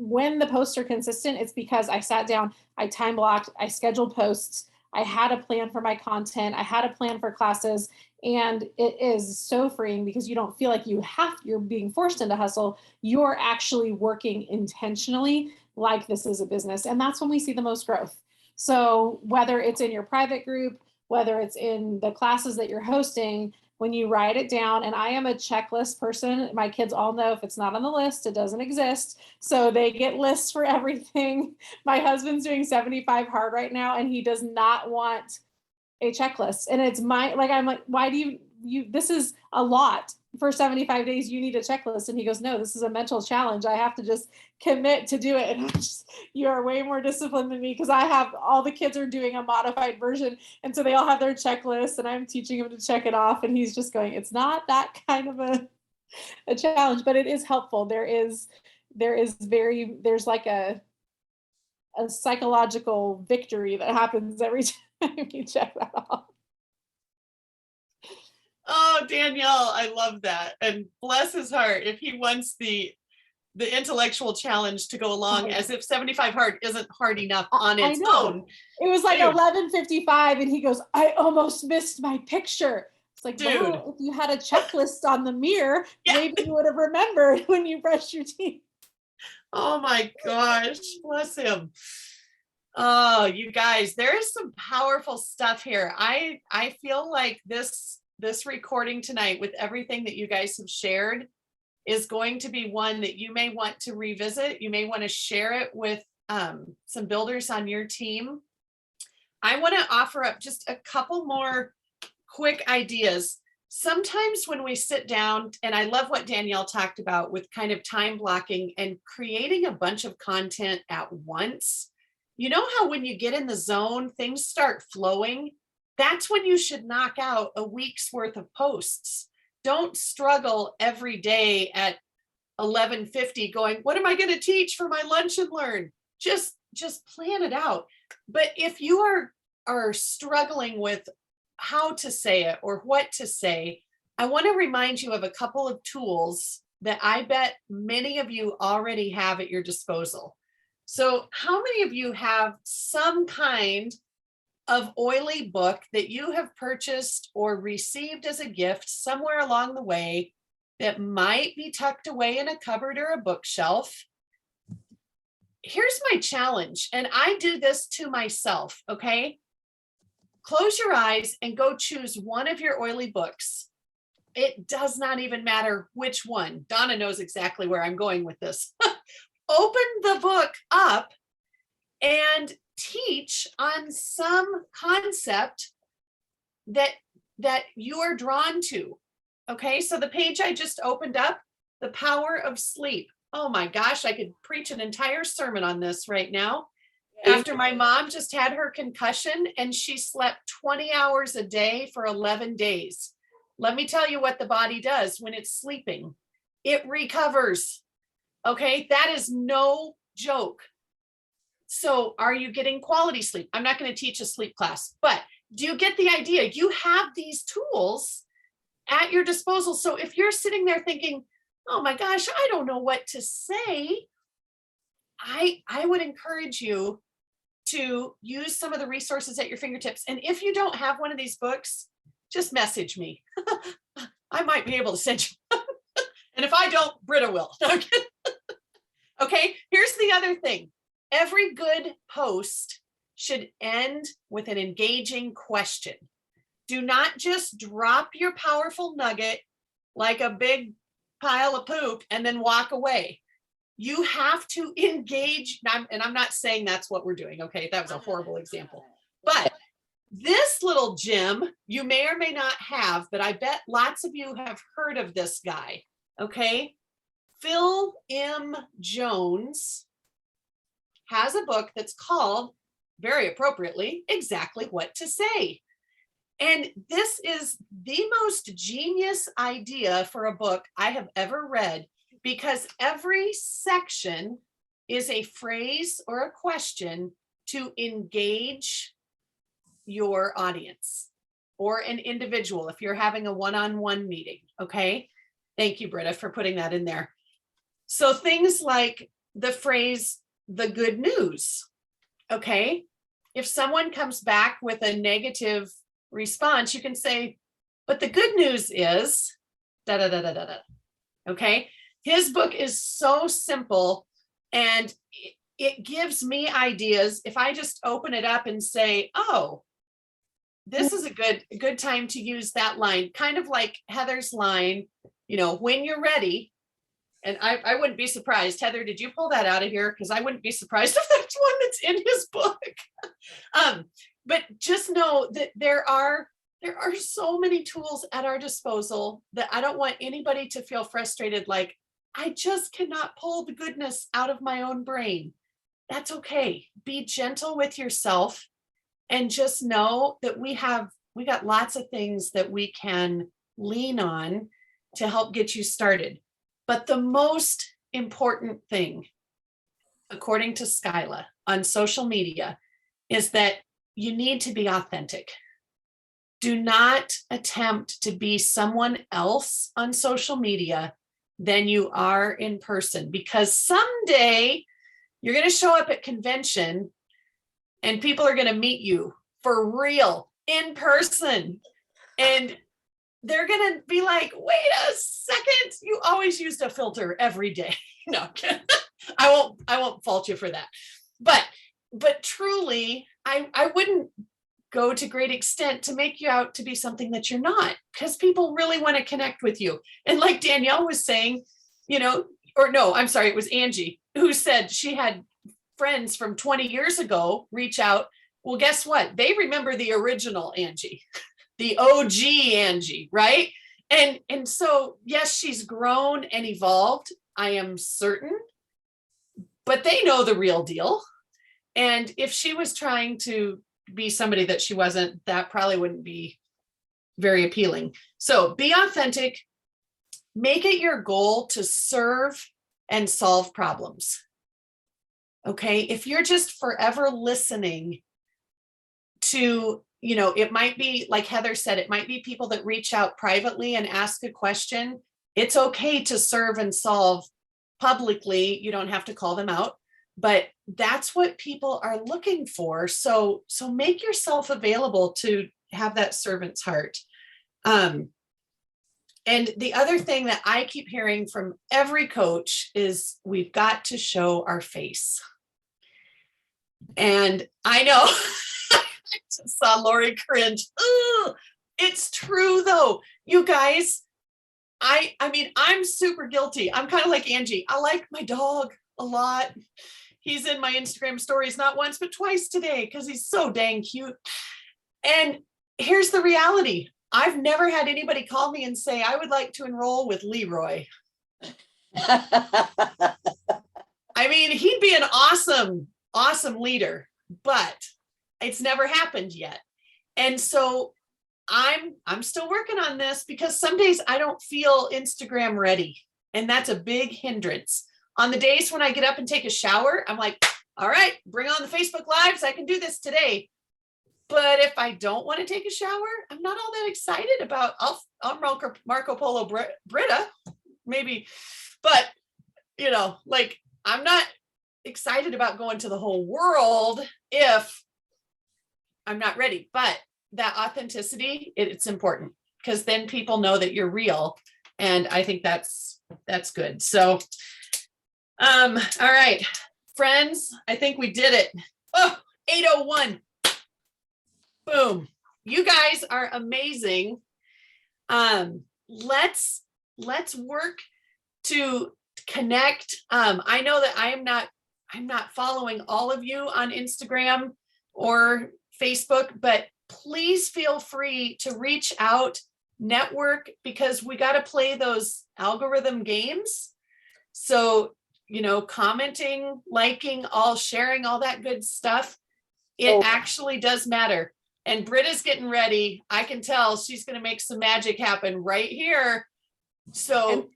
When the posts are consistent, it's because I sat down, I time blocked, I scheduled posts, I had a plan for my content, I had a plan for classes, and it is so freeing because you don't feel like you're being forced into hustle. You're actually working intentionally like this is a business. And that's when we see the most growth. So whether it's in your private group, whether it's in the classes that you're hosting, when you write it down, and I am a checklist person, my kids all know if it's not on the list, it doesn't exist. So they get lists for everything. My husband's doing 75 hard right now, and he does not want a checklist. And it's I'm like, why do this is a lot for 75 days. You need a checklist. And he goes, no, this is a mental challenge. I have to just commit to do it. And I'm just, you are way more disciplined than me because I have all the kids are doing a modified version. And so they all have their checklists and I'm teaching him to check it off. And he's just going, it's not that kind of a challenge, but it is helpful. There's like a psychological victory that happens every time you check that off. Oh, Danielle, I love that. And bless his heart, if he wants the intellectual challenge to go along, as if 75 hard isn't hard enough on its own. It was like Dude. 11:55 and he goes, I almost missed my picture. It's like, Dude. well, if you had a checklist on the mirror, maybe you would have remembered when you brushed your teeth. Oh my gosh, bless him. Oh, you guys, there is some powerful stuff here. I feel like this recording tonight with everything that you guys have shared is going to be one that you may want to revisit. You may want to share it with some builders on your team. I want to offer up just a couple more quick ideas. Sometimes when we sit down, and I love what Danielle talked about with kind of time blocking and creating a bunch of content at once. You know how when you get in the zone, things start flowing? That's when you should knock out a week's worth of posts. Don't struggle every day at 11:50 going, what am I going to teach for my lunch and learn? Just plan it out. But if you are struggling with how to say it or what to say, I want to remind you of a couple of tools that I bet many of you already have at your disposal. So how many of you have some kind of oily book that you have purchased or received as a gift somewhere along the way that might be tucked away in a cupboard or a bookshelf? Here's my challenge, and I do this to myself, okay? Close your eyes and go choose one of your oily books. It does not even matter which one. Donna knows exactly where I'm going with this. Open the book up and teach on some concept that you are drawn to. Okay, so the page I just opened up, the power of sleep. Oh my gosh, I could preach an entire sermon on this right now. After my mom just had her concussion and she slept 20 hours a day for 11 days. Let me tell you what the body does when it's sleeping. It recovers. Okay, that is no joke. So are you getting quality sleep? I'm not going to teach a sleep class, but do you get the idea? You have these tools at your disposal. So if you're sitting there thinking, oh my gosh, I don't know what to say, I would encourage you to use some of the resources at your fingertips. And if you don't have one of these books, just message me. I might be able to send you. And if I don't, Britta will. Okay, here's the other thing. Every good post should end with an engaging question. Do not just drop your powerful nugget like a big pile of poop and then walk away. You have to engage. And I'm not saying that's what we're doing. Okay, that was a horrible example. But this little gem you may or may not have, but I bet lots of you have heard of this guy. Okay, Phil M. Jones has a book that's called very appropriately, exactly what to say. And this is the most genius idea for a book I have ever read, because every section is a phrase or a question to engage your audience or an individual if you're having a one-on-one meeting. Okay. Thank you, Britta, for putting that in there. So things like the phrase, the good news. Okay. If someone comes back with a negative response, you can say, but the good news is da da da da da da. Okay. His book is so simple, and it gives me ideas. If I just open it up and say, oh, this is a good time to use that line, kind of like Heather's line, when you're ready. And I wouldn't be surprised. Heather, did you pull that out of here? Because I wouldn't be surprised if that's one that's in his book. But just know that there are so many tools at our disposal that I don't want anybody to feel frustrated, like, I just cannot pull the goodness out of my own brain. That's okay. Be gentle with yourself, and just know that we got lots of things that we can lean on to help get you started. But the most important thing, according to Skyla on social media, is that you need to be authentic. Do not attempt to be someone else on social media than you are in person, because someday you're going to show up at convention and people are going to meet you for real in person. And they're going to be like, wait a second, you always used a filter every day. No, I won't fault you for that. But truly, I wouldn't go to great extent to make you out to be something that you're not, because people really want to connect with you. And like Danielle was saying, or no, I'm sorry, it was Angie who said she had friends from 20 years ago reach out. Well, guess what? They remember the original Angie, the OG Angie, right? And so, yes, she's grown and evolved, I am certain, but they know the real deal. And if she was trying to be somebody that she wasn't, that probably wouldn't be very appealing. So be authentic, make it your goal to serve and solve problems. Okay. If you're just forever listening to, it might be like Heather said, it might be people that reach out privately and ask a question. It's okay to serve and solve publicly. You don't have to call them out, but that's what people are looking for. So make yourself available to have that servant's heart. And the other thing that I keep hearing from every coach is we've got to show our face. And I know I just saw Lori cringe. Ugh, it's true though. You guys, I mean, I'm super guilty. I'm kind of like Angie. I like my dog a lot. He's in my Instagram stories not once, but twice today because he's so dang cute. And here's the reality. I've never had anybody call me and say, I would like to enroll with Leroy. I mean, he'd be an awesome leader, but it's never happened yet. And so I'm still working on this, because some days I don't feel Instagram ready. And that's a big hindrance. On the days when I get up and take a shower, I'm like, all right, bring on the Facebook Lives. I can do this today. But if I don't want to take a shower, I'm not all that excited about, I'll Marco Polo Britta, maybe, but like, I'm not excited about going to the whole world if I'm not ready. But that authenticity, it's important, because then people know that you're real. And I think that's good. So, all right, friends, I think we did it. Oh, 8:01. Boom. You guys are amazing. Let's work to connect. I know that I'm not following all of you on Instagram or Facebook, but please feel free to reach out, network, because we got to play those algorithm games. So, commenting, liking, sharing all that good stuff It actually does matter. And Britta's getting ready. I can tell she's going to make some magic happen right here. So,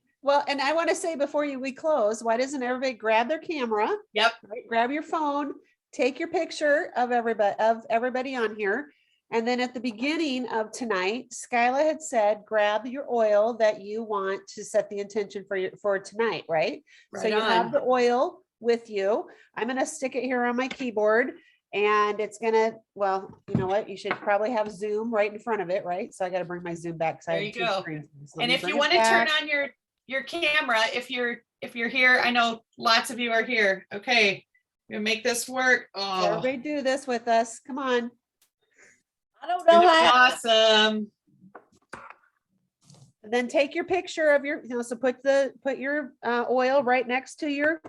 And I want to say before we close, why doesn't everybody grab their camera? yep. Right? Grab your phone, take your picture of everybody on here. And then at the beginning of tonight, Skyla had said, grab your oil that you want to set the intention for tonight, right? So Right you have on. the oil with you. I'm going to stick it here on my keyboard, and it's going to, well, you know what? You should probably have Zoom right in front of it, right? So I got to bring my Zoom back. 'Cause I There have you two go. screens. So let And me if bring you it want to turn back. on your camera, if you're here, I know lots of you are here. Okay. We're gonna make this work. Oh, Everybody do this with us. Come on. I don't it's gonna know be how. awesome. And then take your picture of your, so put your oil right next to your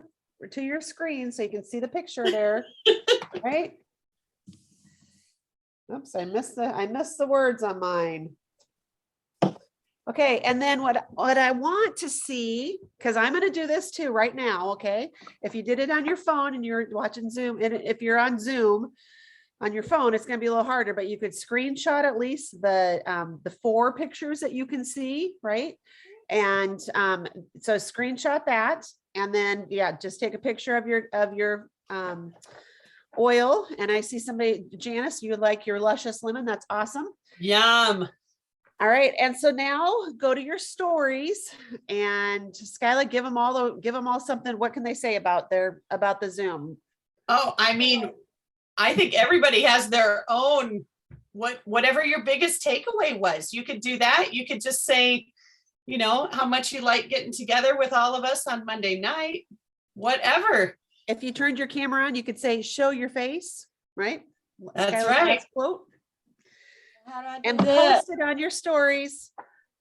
screen so you can see the picture there, right? Oops, I missed the words on mine. Okay, and then what I want to see, because I'm going to do this too right now, okay? If you did it on your phone and you're watching Zoom, and if you're on Zoom on your phone, it's going to be a little harder, but you could screenshot at least the 4 pictures that you can see, right? And so screenshot that, and then just take a picture of your oil. And I see somebody, Janice, you would like your luscious lemon. That's awesome. Yum. All right, and so now go to your stories, and Skyla, give them all something. What can they say about the Zoom? Oh, I mean, I think everybody has their own, whatever your biggest takeaway was. You could do that. You could just say, how much you like getting together with all of us on Monday night, whatever. If you turned your camera on, you could say, show your face, right? That's Skyla's right. last quote. How do I do And that? post it on your stories.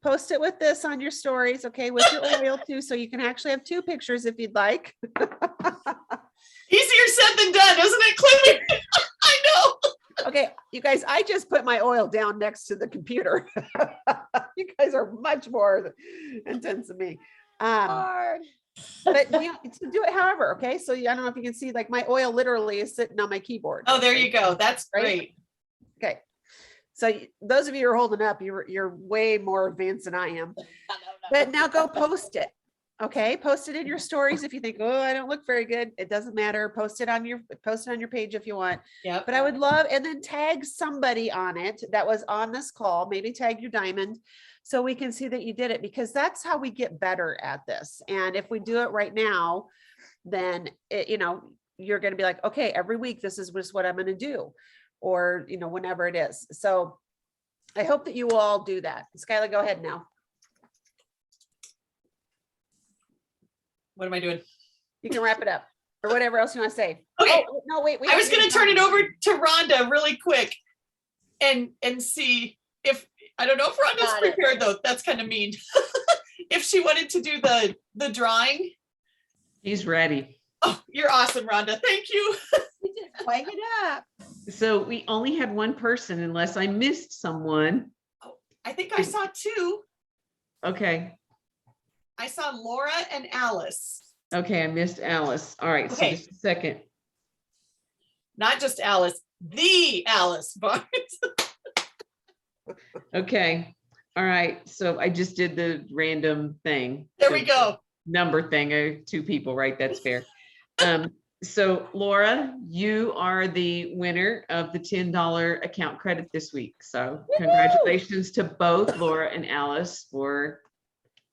Post it with this on your stories, okay, with your oil too, so you can actually have 2 pictures if you'd like. Easier said than done, isn't it, Clinton? I know. Okay, you guys, I just put my oil down next to the computer. You guys are much more intense than me. Hard. But so do it however, okay? So I don't know if you can see, like, my oil literally is sitting on my keyboard. Oh, there you go. That's great. Okay. So those of you who are holding up, you're way more advanced than I am. But now go post it. Okay, post it in your stories if you think, oh, I don't look very good. It doesn't matter. Post it on your page if you want. Yep. But I would love, and then tag somebody on it that was on this call. Maybe tag your diamond so we can see that you did it, because that's how we get better at this. And if we do it right now, then you're going to be like, okay, every week this is just what I'm going to do, or whenever it is. So I hope that you will all do that. Skyla, go ahead now. What am I doing? You can wrap it up, or whatever else you want to say. Okay. Oh, no, wait. I was going to turn it over to Rhonda really quick and see if, I don't know if Rhonda's Got it. prepared though. That's kind of mean. If she wanted to do the drawing. He's ready. Oh, you're awesome, Rhonda. Thank you. You just wake it up. So we only had one person unless I missed someone. I think I saw 2. Okay. I saw Laura and Alice. Okay, I missed Alice. All right, Okay. so just a second. Not just Alice, the Alice Barnes. Okay. All right. So I just did the random thing. There we go. Number thing. 2 people, right? That's fair. So Laura, you are the winner of the $10 account credit this week. So congratulations to both Laura and Alice for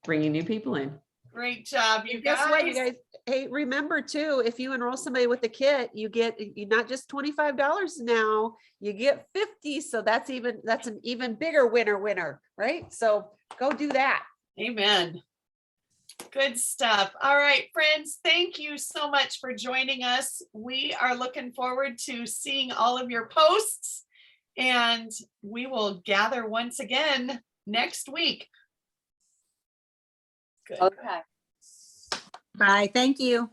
bringing new people in. Great job, you Guess what, you guys. guys? Hey, remember too, if you enroll somebody with the kit, you not just $25 now, you get 50. So that's an even bigger winner, right? So go do that. Amen. Good stuff. All right, friends, thank you so much for joining us. We are looking forward to seeing all of your posts, and we will gather once again next week. Good. Okay. Bye. Thank you.